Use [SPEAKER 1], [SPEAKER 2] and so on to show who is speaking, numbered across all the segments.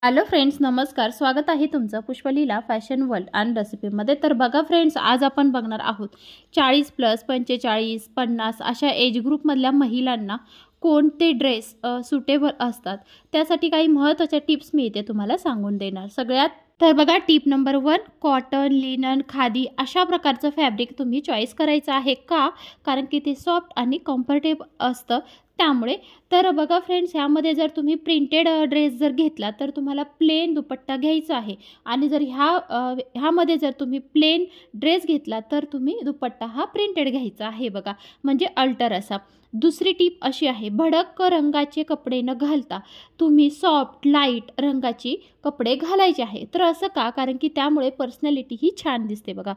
[SPEAKER 1] Hello friends, नमस्कार. स्वागत आहे तुमचं पुष्पलीला फॅशन वर्ल्ड अँड रेसिपीमध्ये. तर बघा फ्रेंड्स, आज आपण बघणार आहोत 40 प्लस 45 50 अशा एज ग्रुपमधल्या महिलांना कोणते ड्रेस सुटेबल असतात, त्यासाठी काही महत्त्वाच्या टिप्स मी इथे तुम्हाला सांगून देणार. सगळ्यात तर बघा, tip number 1, cotton, linen, khadi अशा प्रकारचं फॅब्रिक तुम्ही चॉईस करायचं आहे. का? कारण की ते सॉफ्ट आणि कम्फर्टेबल असतं, त्यामुळे. तर बघा फ्रेंड्स, ह्यामध्ये जर तुम्ही प्रिंटेड ड्रेस जर घेतला तर तुम्हाला प्लेन दुपट्टा घ्यायचा आहे. आणि जर ह्यामध्ये जर तुम्ही प्लेन ड्रेस घेतला तर तुम्ही दुपट्टा हा प्रिंटेड घ्यायचा आहे बघा, म्हणजे अल्टर असा. दुसरी टिप अशी आहे, भडक रंगाचे कपडे न घालता तुम्ही सॉफ्ट लाईट रंगाची कपडे घालायचे आहे. तर असं का? कारण की त्यामुळे पर्सनॅलिटी ही छान दिसते बघा.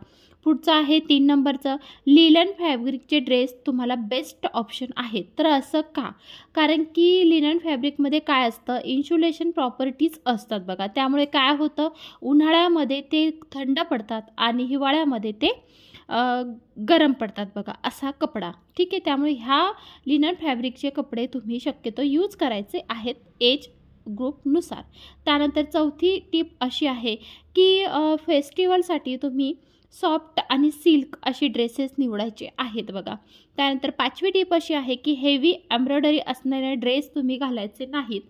[SPEAKER 1] पुढचं आहे 3 नंबरचं, लिनन फॅब्रिकचे ड्रेस तुम्हाला बेस्ट ऑप्शन आहेत. तर असं का? कारण की लिनन फॅब्रिकमध्ये काय असतं, इन्सुलेशन प्रॉपर्टीज असतात बघा. त्यामुळे काय होतं, उन्हाळ्यामध्ये ते थंड पडतात आणि हिवाळ्यामध्ये ते गरम पडतात बघा, असा कपडा. ठीक आहे, त्यामुळे ह्या लिनन फॅब्रिकचे कपडे तुम्ही शक्यतो यूज करायचे आहेत एज ग्रुपनुसार. त्यानंतर चौथी टिप अशी आहे की फेस्टिवलसाठी तुम्ही सॉफ्ट आणि सिल्क अशी ड्रेसेस निवडायचे आहेत बघा. त्यानंतर 5वी टिप अशी आहे की हेवी एम्ब्रॉयडरी असणारे ड्रेस तुम्ही घालायचे नाहीत.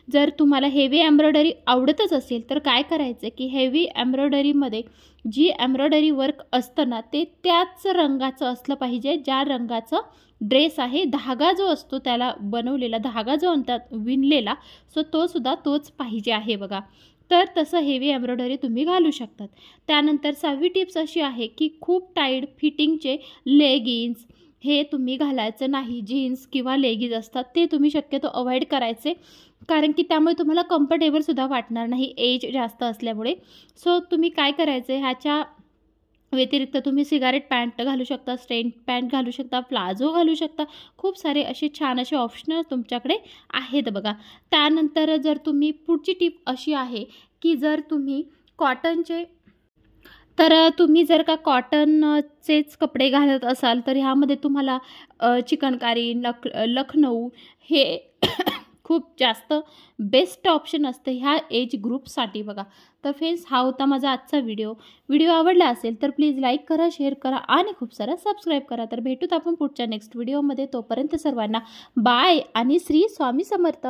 [SPEAKER 1] जर तुम्हाला हेवी एम्ब्रॉयडरी आवडतच असेल तर काय करायचं की हेवी एम्ब्रॉयडरीमध्ये जी एम्ब्रॉयडरी वर्क असतं ना, ते त्याच रंगाचं असलं पाहिजे ज्या रंगाचं ड्रेस आहे. धागा जो असतो, त्याला बनवलेला धागा जो म्हणतात विणलेला, सो तो सुद्धा तोच पाहिजे आहे बघा. तर तसं हेवी एम्ब्रॉयडरी तुम्ही घालू शकतात. त्यानंतर 6वी टिप्स अशी आहे की खूप टाईट फिटिंगचे लेगिन्स हे तुम्ही घालायचं नाही. जीन्स किंवा लेगिन्स असतात ते तुम्ही शक्यतो अवॉइड करायचे, कारण की त्यामुळे तुम्हाला कम्फर्टेबलसुद्धा वाटणार नाही एज जास्त असल्यामुळे. सो तुम्ही काय करायचं, ह्याच्या व्यतिरिक्त तुम्ही सिगारेट पॅन्ट घालू शकता, स्ट्रेट पॅन्ट घालू शकता, प्लाझो घालू शकता. खूप सारे असे छान असे ऑप्शनल तुमच्याकडे आहेत बघा. त्यानंतर जर तुम्ही पुढची टिप अशी आहे की जर तुम्ही कॉटनचे तुम्ही जर का कॉटनचेच कपडे घालत असाल तर ह्यामध्ये तुम्हाला चिकनकारी, लखनऊ हे खूप जास्त बेस्ट ऑप्शन असतं ह्या एज ग्रुपसाठी बघा. तर फ्रेंड्स, हा होता माझा आजचा व्हिडिओ आवडला असेल तर प्लीज लाईक करा, शेअर करा आणि खूप सारा सबस्क्राईब करा. तर भेटूत आपण पुढच्या नेक्स्ट व्हिडिओमध्ये. तोपर्यंत सर्वांना बाय आणि श्री स्वामी समर्थ.